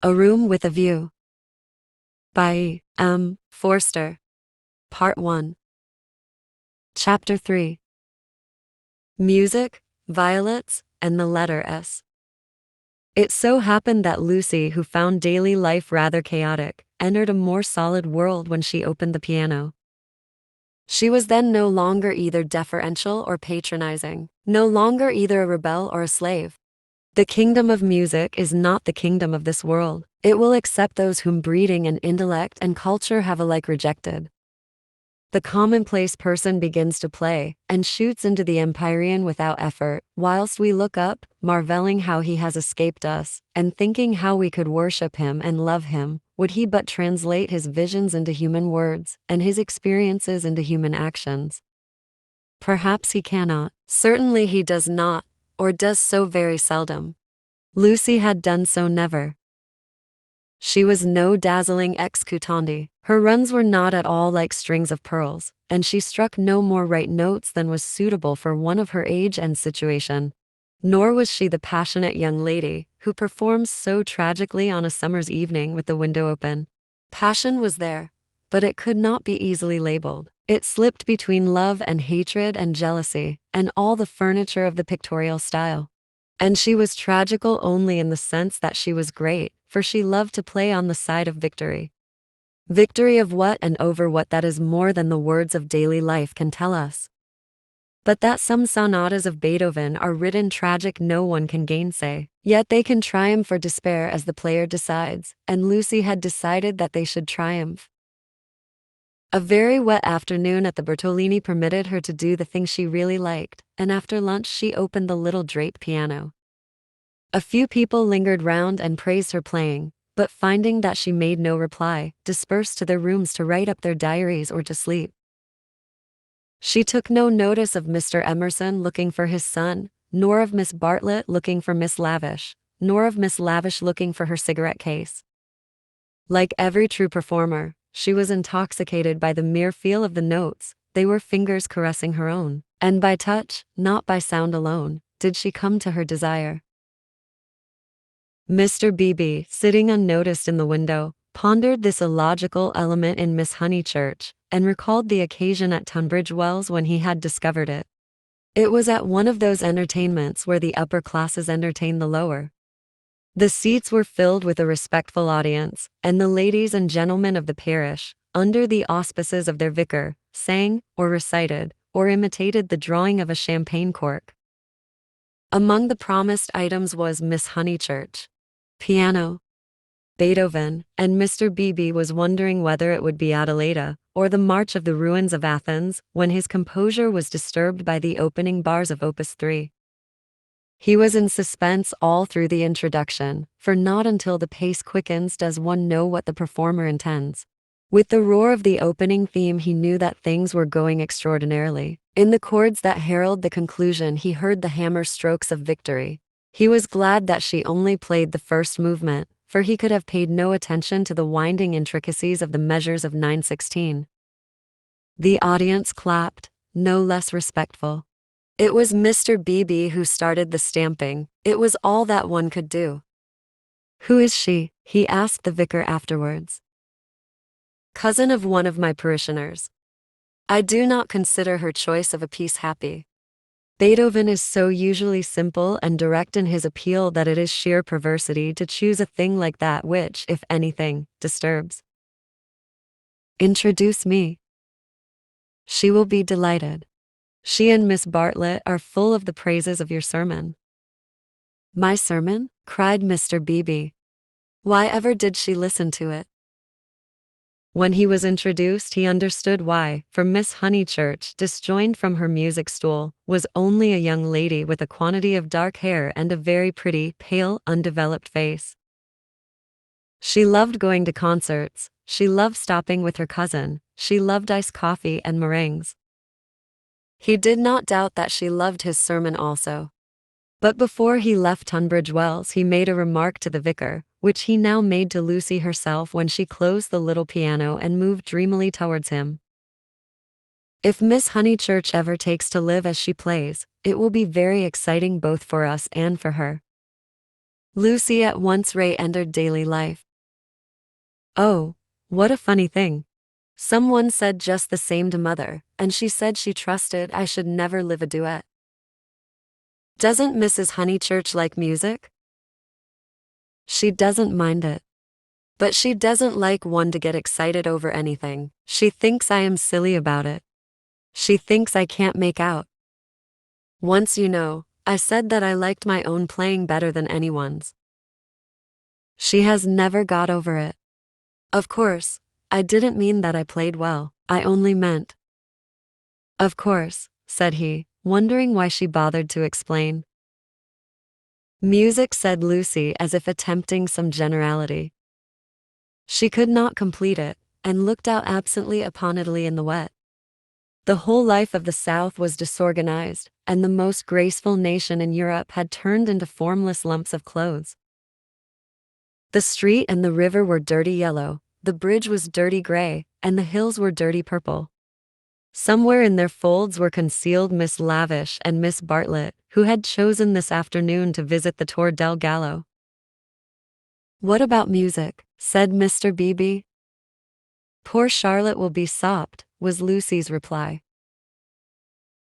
A Room with a View by Forster. Part 1. Chapter 3. Music, Violets, and the Letter S. It so happened that Lucy, who found daily life rather chaotic, entered a more solid world when she opened the piano. She was then no longer either deferential or patronizing, no longer either a rebel or a slave. The kingdom of music is not the kingdom of this world. It will accept those whom breeding and intellect and culture have alike rejected. The commonplace person begins to play, and shoots into the empyrean without effort, whilst we look up, marveling how he has escaped us, and thinking how we could worship him and love him, would he but translate his visions into human words, and his experiences into human actions. Perhaps he cannot. Certainly he does not, or does so very seldom. Lucy had done so never. She was no dazzling executante. Her runs were not at all like strings of pearls, and she struck no more right notes than was suitable for one of her age and situation. Nor was she the passionate young lady who performs so tragically on a summer's evening with the window open. Passion was there, but it could not be easily labeled. It slipped between love and hatred and jealousy, and all the furniture of the pictorial style. And she was tragical only in the sense that she was great, for she loved to play on the side of victory. Victory of what and over what, that is more than the words of daily life can tell us. But that some sonatas of Beethoven are written tragic no one can gainsay, yet they can triumph or despair as the player decides, and Lucy had decided that they should triumph. A very wet afternoon at the Bertolini permitted her to do the thing she really liked, and after lunch she opened the little draped piano. A few people lingered round and praised her playing, but finding that she made no reply, dispersed to their rooms to write up their diaries or to sleep. She took no notice of Mr. Emerson looking for his son, nor of Miss Bartlett looking for Miss Lavish, nor of Miss Lavish looking for her cigarette case. Like every true performer, she was intoxicated by the mere feel of the notes. They were fingers caressing her own, and by touch, not by sound alone, did she come to her desire. Mr. Beebe, sitting unnoticed in the window, pondered this illogical element in Miss Honeychurch, and recalled the occasion at Tunbridge Wells when he had discovered it. It was at one of those entertainments where the upper classes entertain the lower. The seats were filled with a respectful audience, and the ladies and gentlemen of the parish, under the auspices of their vicar, sang, or recited, or imitated the drawing of a champagne cork. Among the promised items was Miss Honeychurch, piano, Beethoven, and Mr. Beebe was wondering whether it would be Adelaida, or the March of the Ruins of Athens, when his composure was disturbed by the opening bars of Opus 3. He was in suspense all through the introduction, for not until the pace quickens does one know what the performer intends. With the roar of the opening theme he knew that things were going extraordinarily. In the chords that herald the conclusion he heard the hammer strokes of victory. He was glad that she only played the first movement, for he could have paid no attention to the winding intricacies of the measures of 9/16. The audience clapped, no less respectful. It was Mr. Beebe who started the stamping. It was all that one could do. "Who is she?" he asked the vicar afterwards. "Cousin of one of my parishioners. I do not consider her choice of a piece happy. Beethoven is so usually simple and direct in his appeal that it is sheer perversity to choose a thing like that which, if anything, disturbs. Introduce me. She will be delighted. She and Miss Bartlett are full of the praises of your sermon." "My sermon?" cried Mr. Beebe. "Why ever did she listen to it?" When he was introduced he understood why, for Miss Honeychurch, disjoined from her music stool, was only a young lady with a quantity of dark hair and a very pretty, pale, undeveloped face. She loved going to concerts, she loved stopping with her cousin, she loved iced coffee and meringues. He did not doubt that she loved his sermon also. But before he left Tunbridge Wells he made a remark to the vicar, which he now made to Lucy herself when she closed the little piano and moved dreamily towards him. "If Miss Honeychurch ever takes to live as she plays, it will be very exciting both for us and for her." Lucy at once re-entered daily life. Oh, what a funny thing. Someone said just the same to Mother, and she said she trusted I should never live a duet. Doesn't Mrs. Honeychurch like music? She doesn't mind it. But she doesn't like one to get excited over anything. She thinks I am silly about it. She thinks I can't make out. Once I said that I liked my own playing better than anyone's. She has never got over it. Of course, I didn't mean that I played well, I only meant. Of course, said he, wondering why she bothered to explain. Music, said Lucy, as if attempting some generality. She could not complete it, and looked out absently upon Italy in the wet. The whole life of the South was disorganized, and the most graceful nation in Europe had turned into formless lumps of clothes. The street and the river were dirty yellow, the bridge was dirty gray, and the hills were dirty purple. Somewhere in their folds were concealed Miss Lavish and Miss Bartlett, who had chosen this afternoon to visit the Tor del Gallo. What about music? Said Mr. Beebe. Poor Charlotte will be sopped, was Lucy's reply.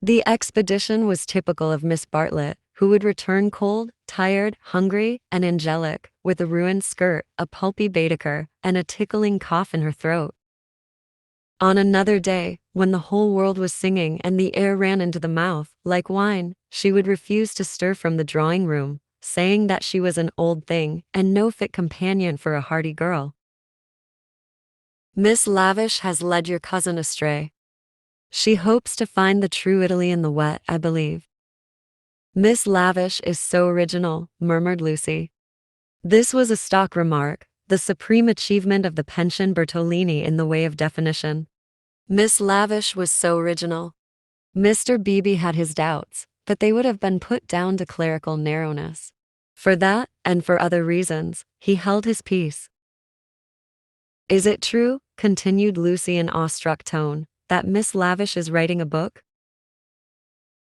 The expedition was typical of Miss Bartlett, who would return cold, tired, hungry, and angelic, with a ruined skirt, a pulpy Baedeker, and a tickling cough in her throat. On another day, when the whole world was singing and the air ran into the mouth, like wine, she would refuse to stir from the drawing room, saying that she was an old thing and no fit companion for a hearty girl. Miss Lavish has led your cousin astray. She hopes to find the true Italy in the wet, I believe. Miss Lavish is so original, murmured Lucy. This was a stock remark, the supreme achievement of the pension Bertolini in the way of definition. Miss Lavish was so original. Mr. Beebe had his doubts, but they would have been put down to clerical narrowness. For that, and for other reasons, he held his peace. Is it true, continued Lucy in awestruck tone, that Miss Lavish is writing a book?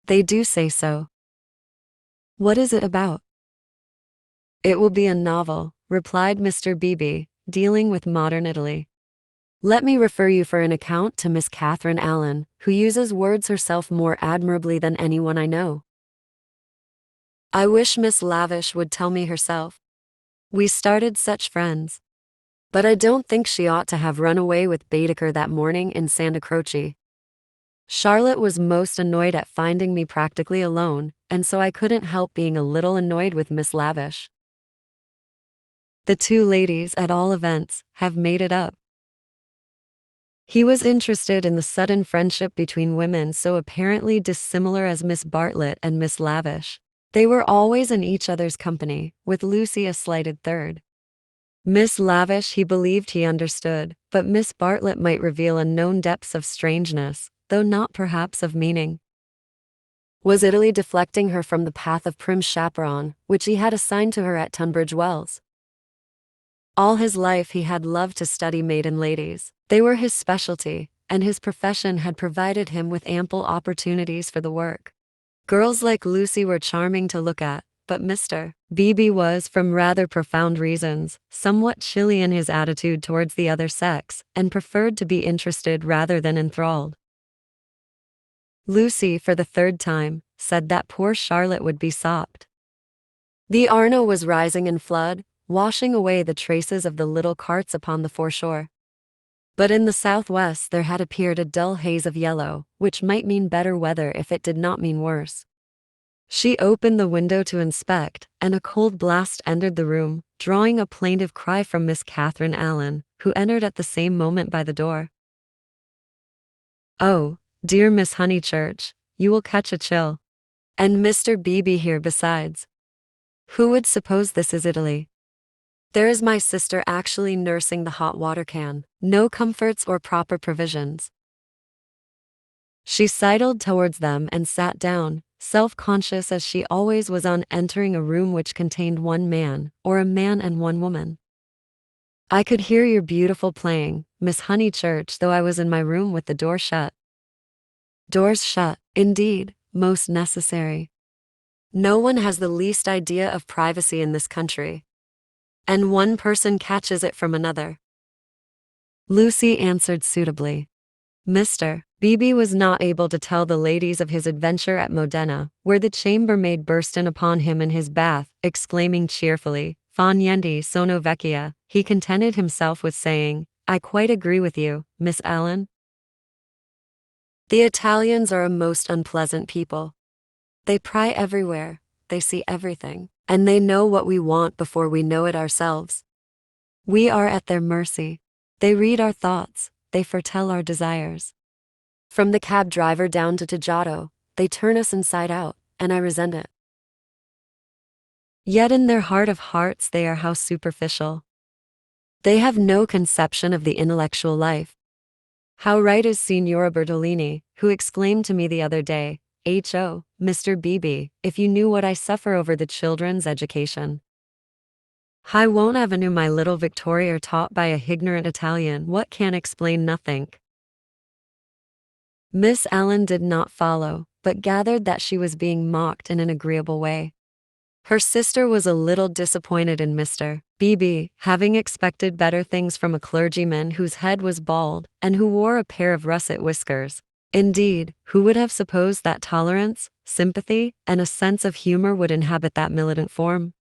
They do say so. What is it about? It will be a novel, replied Mr. Beebe, dealing with modern Italy. Let me refer you for an account to Miss Catherine Allen, who uses words herself more admirably than anyone I know. I wish Miss Lavish would tell me herself. We started such friends. But I don't think she ought to have run away with Baedeker that morning in Santa Croce. Charlotte was most annoyed at finding me practically alone, and so I couldn't help being a little annoyed with Miss Lavish. The two ladies, at all events, have made it up. He was interested in the sudden friendship between women so apparently dissimilar as Miss Bartlett and Miss Lavish. They were always in each other's company, with Lucy a slighted third. Miss Lavish he believed he understood, but Miss Bartlett might reveal unknown depths of strangeness, though not perhaps of meaning. Was Italy deflecting her from the path of prim chaperon, which he had assigned to her at Tunbridge Wells? All his life he had loved to study maiden ladies. They were his specialty, and his profession had provided him with ample opportunities for the work. Girls like Lucy were charming to look at, but Mr. Beebe was, from rather profound reasons, somewhat chilly in his attitude towards the other sex, and preferred to be interested rather than enthralled. Lucy, for the third time, said that poor Charlotte would be sopped. The Arno was rising in flood, washing away the traces of the little carts upon the foreshore. But in the southwest there had appeared a dull haze of yellow, which might mean better weather if it did not mean worse. She opened the window to inspect, and a cold blast entered the room, drawing a plaintive cry from Miss Catherine Allen, who entered at the same moment by the door. Oh, dear Miss Honeychurch, you will catch a chill. And Mr. Beebe here besides. Who would suppose this is Italy? There is my sister actually nursing the hot water can, no comforts or proper provisions. She sidled towards them and sat down, self-conscious as she always was on entering a room which contained one man, or a man and one woman. I could hear your beautiful playing, Miss Honeychurch, though I was in my room with the door shut. Doors shut, indeed, most necessary. No one has the least idea of privacy in this country. And one person catches it from another. Lucy answered suitably. Mr. Beebe was not able to tell the ladies of his adventure at Modena, where the chambermaid burst in upon him in his bath, exclaiming cheerfully, "Fa niente sono vecchia." He contented himself with saying, "I quite agree with you, Miss Allen. The Italians are a most unpleasant people. They pry everywhere, they see everything, and they know what we want before we know it ourselves. We are at their mercy. They read our thoughts, they foretell our desires. From the cab driver down to Giotto, they turn us inside out, and I resent it. Yet in their heart of hearts they are how superficial. They have no conception of the intellectual life. How right is Signora Bertolini, who exclaimed to me the other day, "H.O., Mr. Beebe, if you knew what I suffer over the children's education. I won't avenue my little Victoria taught by a ignorant Italian what can explain nothing." Miss Allen did not follow, but gathered that she was being mocked in an agreeable way. Her sister was a little disappointed in Mr. Beebe, having expected better things from a clergyman whose head was bald and who wore a pair of russet whiskers. Indeed, who would have supposed that tolerance, sympathy, and a sense of humor would inhabit that militant form?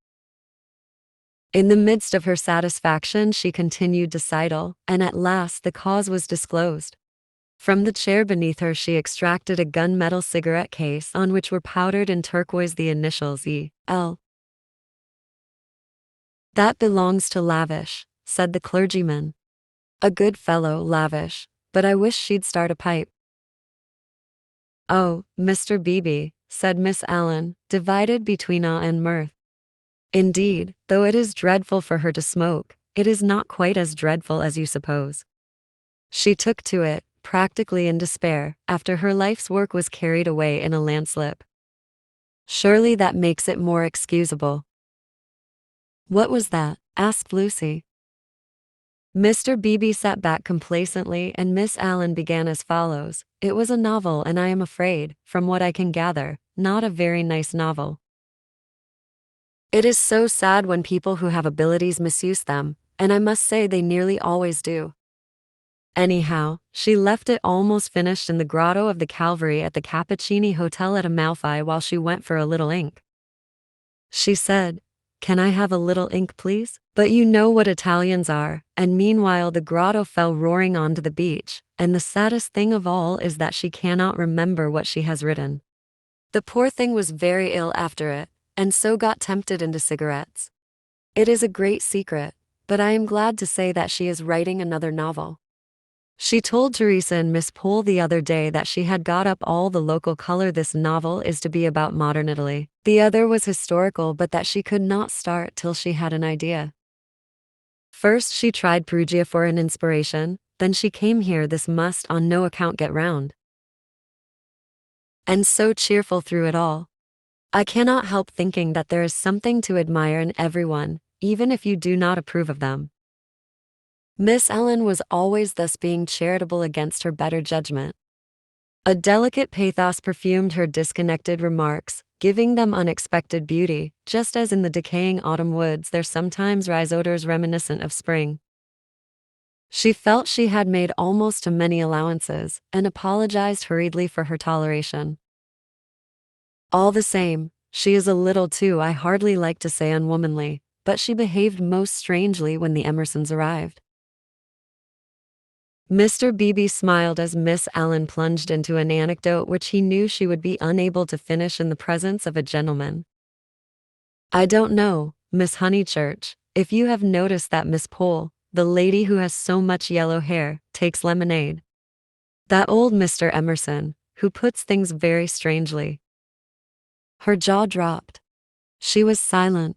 In the midst of her satisfaction she continued to sidle, and at last the cause was disclosed. From the chair beneath her she extracted a gunmetal cigarette case on which were powdered in turquoise the initials E.L. "That belongs to Lavish," said the clergyman. "A good fellow, Lavish, but I wish she'd start a pipe." "Oh, Mr. Beebe," said Miss Allen, divided between awe and mirth. "Indeed, though it is dreadful for her to smoke, it is not quite as dreadful as you suppose. She took to it, practically in despair, after her life's work was carried away in a landslip. Surely that makes it more excusable." "What was that?" asked Lucy. Mr. Beebe sat back complacently and Miss Allen began as follows, "It was a novel and I am afraid, from what I can gather, not a very nice novel. It is so sad when people who have abilities misuse them, and I must say they nearly always do. Anyhow, she left it almost finished in the grotto of the Calvary at the Cappuccini Hotel at Amalfi while she went for a little ink. She said, 'Can I have a little ink, please?' But you know what Italians are, and meanwhile the grotto fell roaring onto the beach, and the saddest thing of all is that she cannot remember what she has written. The poor thing was very ill after it, and so got tempted into cigarettes. It is a great secret, but I am glad to say that she is writing another novel. She told Teresa and Miss Poole the other day that she had got up all the local color. This novel is to be about modern Italy. The other was historical, but that she could not start till she had an idea. First she tried Perugia for an inspiration, then she came here. This must on no account get round. And so cheerful through it all. I cannot help thinking that there is something to admire in everyone, even if you do not approve of them." Miss Ellen was always thus being charitable against her better judgment. A delicate pathos perfumed her disconnected remarks, giving them unexpected beauty, just as in the decaying autumn woods there sometimes rise odors reminiscent of spring. She felt she had made almost too many allowances, and apologized hurriedly for her toleration. All the same, she is a little too, I hardly like to say unwomanly, but she behaved most strangely when the Emersons arrived. Mr. Beebe smiled as Miss Allen plunged into an anecdote which he knew she would be unable to finish in the presence of a gentleman. "I don't know, Miss Honeychurch, if you have noticed that Miss Poole, the lady who has so much yellow hair, takes lemonade. That old Mr. Emerson, who puts things very strangely." Her jaw dropped. She was silent.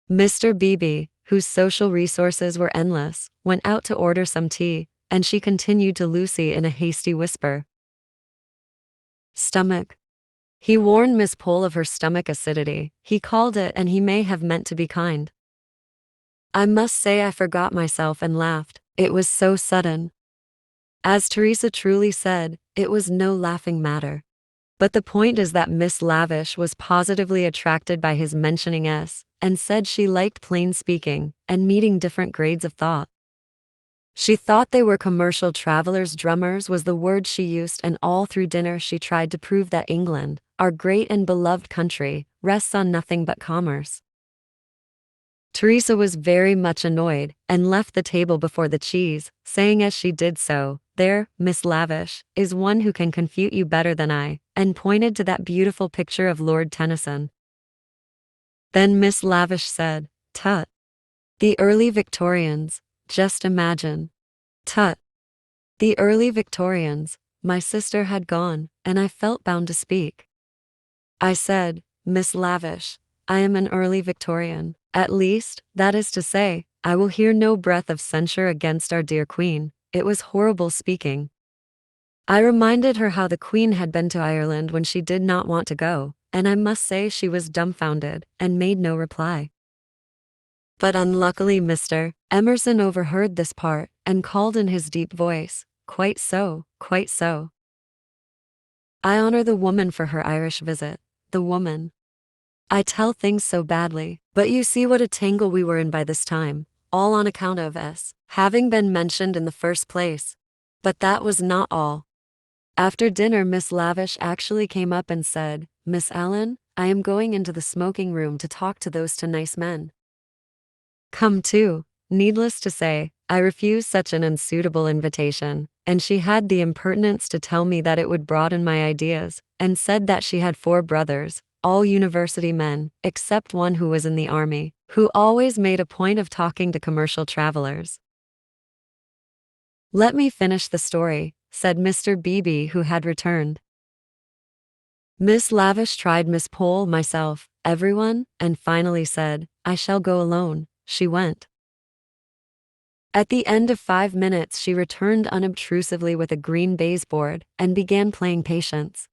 Mr. Beebe, whose social resources were endless, went out to order some tea, and she continued to Lucy in a hasty whisper, "Stomach." He warned Miss Poole of her stomach acidity. He called it, and he may have meant to be kind. I must say I forgot myself and laughed. It was so sudden. As Teresa truly said, it was no laughing matter. But the point is that Miss Lavish was positively attracted by his mentioning S, and said she liked plain speaking and meeting different grades of thought. She thought they were commercial travelers. Drummers was the word she used, and all through dinner she tried to prove that England, our great and beloved country, rests on nothing but commerce. Teresa was very much annoyed and left the table before the cheese, saying as she did so, "There, Miss Lavish, is one who can confute you better than I," and pointed to that beautiful picture of Lord Tennyson. Then Miss Lavish said, "Tut. The early Victorians, just imagine. Tut. The early Victorians." My sister had gone, and I felt bound to speak. I said, "Miss Lavish, I am an early Victorian. At least, that is to say, I will hear no breath of censure against our dear Queen." It was horrible speaking. I reminded her how the Queen had been to Ireland when she did not want to go, and I must say she was dumbfounded and made no reply. But unluckily Mr. Emerson overheard this part and called in his deep voice, "Quite so, quite so. I honor the woman for her Irish visit. The woman. I tell things so badly, but you see what a tangle we were in by this time, all on account of S having been mentioned in the first place." But that was not all. After dinner Miss Lavish actually came up and said, "Miss Allen, I am going into the smoking room to talk to those two nice men. Come too." Needless to say, I refused such an unsuitable invitation, and she had the impertinence to tell me that it would broaden my ideas, and said that she had 4 brothers, all university men, except one who was in the army, who always made a point of talking to commercial travelers. "Let me finish the story," said Mr. Beebe, who had returned. Miss Lavish tried Miss Pole, myself, everyone, and finally said, "I shall go alone." She went. At the end of 5 minutes she returned unobtrusively with a green baize board and began playing Patience.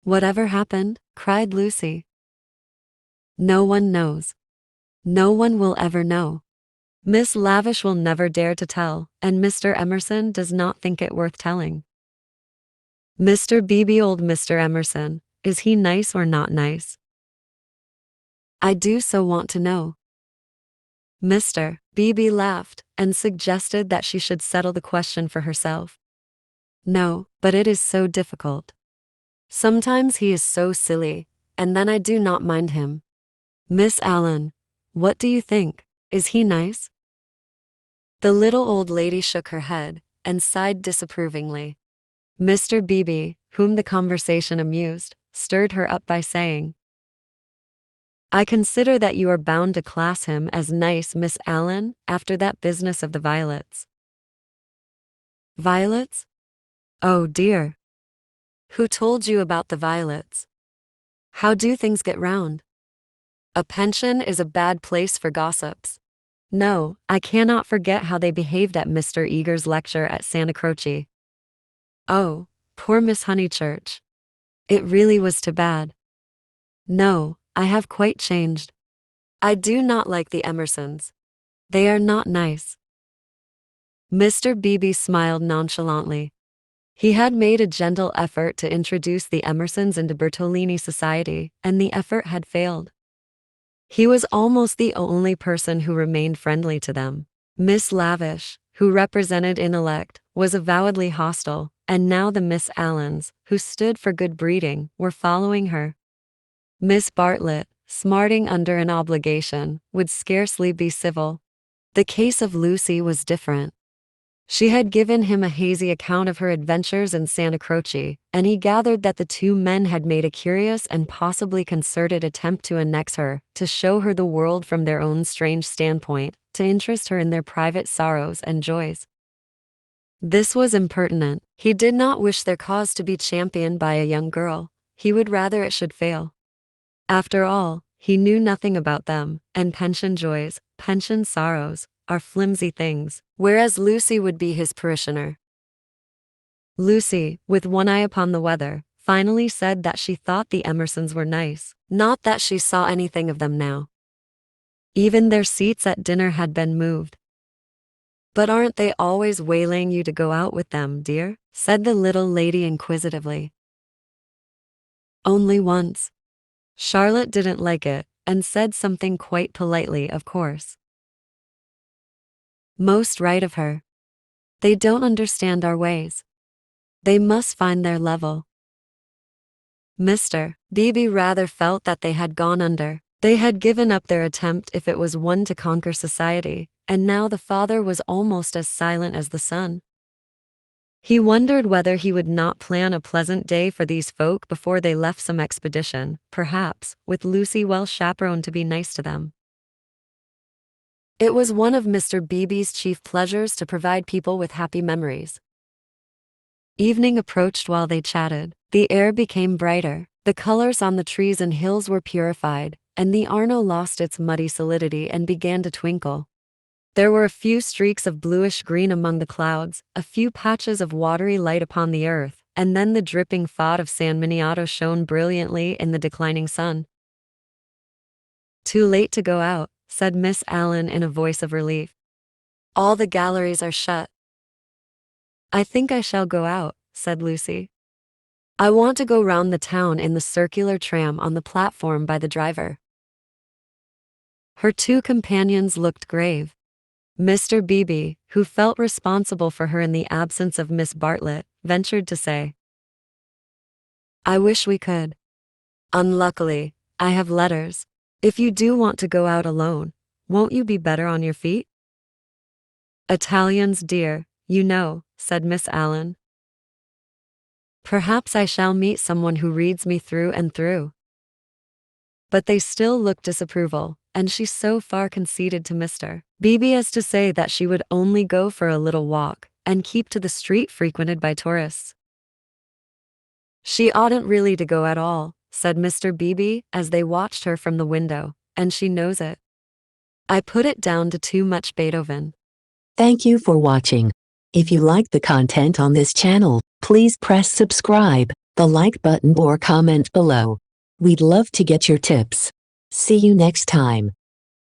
"Whatever happened?" cried Lucy. "No one knows. No one will ever know. Miss Lavish will never dare to tell, and Mr. Emerson does not think it worth telling." "Mr. Beebe, old Mr. Emerson, is he nice or not nice? I do so want to know." Mr. Beebe laughed and suggested that she should settle the question for herself. "No, but it is so difficult. Sometimes he is so silly, and then I do not mind him. Miss Allen, what do you think? Is he nice?" The little old lady shook her head and sighed disapprovingly. Mr. Beebe, whom the conversation amused, stirred her up by saying, "I consider that you are bound to class him as nice, Miss Allen, after that business of the violets." "Violets? Oh dear. Who told you about the violets? How do things get round? A pension is a bad place for gossips. No, I cannot forget how they behaved at Mr. Eager's lecture at Santa Croce. Oh, poor Miss Honeychurch. It really was too bad. No, I have quite changed. I do not like the Emersons. They are not nice." Mr. Beebe smiled nonchalantly. He had made a gentle effort to introduce the Emersons into Bertolini society, and the effort had failed. He was almost the only person who remained friendly to them. Miss Lavish, who represented intellect, was avowedly hostile, and now the Miss Allens, who stood for good breeding, were following her. Miss Bartlett, smarting under an obligation, would scarcely be civil. The case of Lucy was different. She had given him a hazy account of her adventures in Santa Croce, and he gathered that the 2 men had made a curious and possibly concerted attempt to annex her, to show her the world from their own strange standpoint, to interest her in their private sorrows and joys. This was impertinent. He did not wish their cause to be championed by a young girl. He would rather it should fail. After all, he knew nothing about them, and pension joys, pension sorrows, are flimsy things, whereas Lucy would be his parishioner. Lucy, with one eye upon the weather, finally said that she thought the Emersons were nice, not that she saw anything of them now. Even their seats at dinner had been moved. "But aren't they always waylaying you to go out with them, dear?" said the little lady inquisitively. Only once. Charlotte didn't like it, and said something quite politely, of course. Most right of her. They don't understand our ways. They must find their level. Mr. Beebe rather felt that they had gone under. They had given up their attempt if it was one to conquer society, and now the father was almost as silent as the son. He wondered whether he would not plan a pleasant day for these folk before they left some expedition, perhaps, with Lucy well chaperoned to be nice to them. It was one of Mr. Beebe's chief pleasures to provide people with happy memories. Evening approached while they chatted. The air became brighter, the colors on the trees and hills were purified, and the Arno lost its muddy solidity and began to twinkle. There were a few streaks of bluish-green among the clouds, a few patches of watery light upon the earth, and then the dripping thought of San Miniato shone brilliantly in the declining sun. "Too late to go out," said Miss Allen in a voice of relief. "All the galleries are shut." "I think I shall go out," said Lucy. "I want to go round the town in the circular tram on the platform by the driver." Her two companions looked grave. Mr. Beebe, who felt responsible for her in the absence of Miss Bartlett, ventured to say, "I wish we could. Unluckily, I have letters. If you do want to go out alone, won't you be better on your feet?" "Italians, dear, you know," said Miss Allen. "Perhaps I shall meet someone who reads me through and through." But they still looked disapproval, and she so far conceded to Mr. Beebe as to say that she would only go for a little walk, and keep to the street frequented by tourists. "She oughtn't really to go at all," said Mr. Beebe as they watched her from the window, "and she knows it. I put it down to too much Beethoven." Thank you for watching. If you like the content on this channel, please press subscribe, the like button or comment below. We'd love to get your tips. See you next time.